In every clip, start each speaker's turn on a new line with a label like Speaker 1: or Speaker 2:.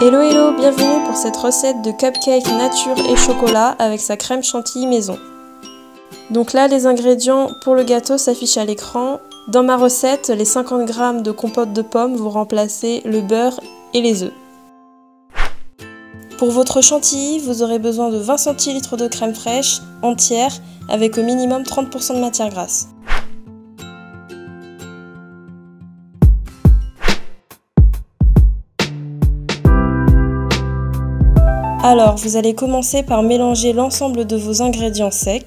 Speaker 1: Hello hello, bienvenue pour cette recette de cupcake nature et chocolat avec sa crème chantilly maison. Donc là les ingrédients pour le gâteau s'affichent à l'écran. Dans ma recette, les 50 g de compote de pommes vont remplacer le beurre et les œufs. Pour votre chantilly, vous aurez besoin de 20 cl de crème fraîche entière avec au minimum 30% de matière grasse. Alors, vous allez commencer par mélanger l'ensemble de vos ingrédients secs.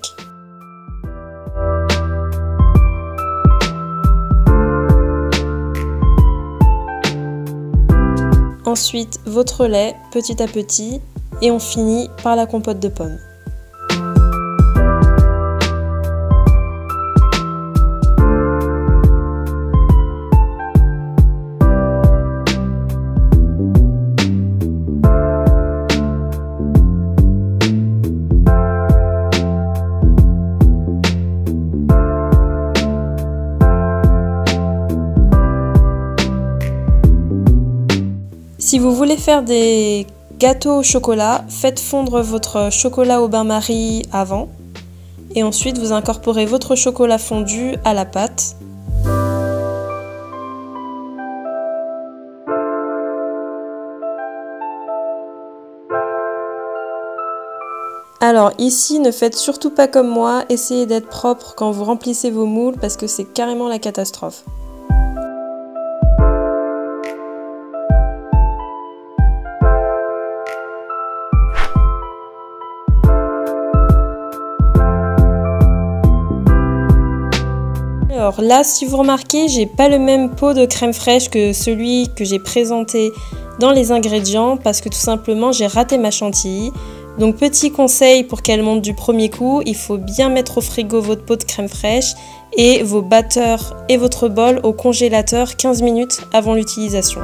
Speaker 1: Ensuite, votre lait petit à petit et on finit par la compote de pommes. Si vous voulez faire des gâteaux au chocolat, faites fondre votre chocolat au bain-marie avant et ensuite vous incorporez votre chocolat fondu à la pâte. Alors ici, ne faites surtout pas comme moi, essayez d'être propre quand vous remplissez vos moules parce que c'est carrément la catastrophe. Alors là, si vous remarquez, j'ai pas le même pot de crème fraîche que celui que j'ai présenté dans les ingrédients parce que tout simplement j'ai raté ma chantilly. Donc petit conseil pour qu'elle monte du premier coup, il faut bien mettre au frigo votre pot de crème fraîche et vos batteurs et votre bol au congélateur 15 minutes avant l'utilisation.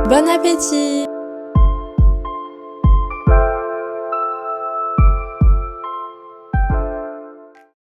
Speaker 1: Bon appétit!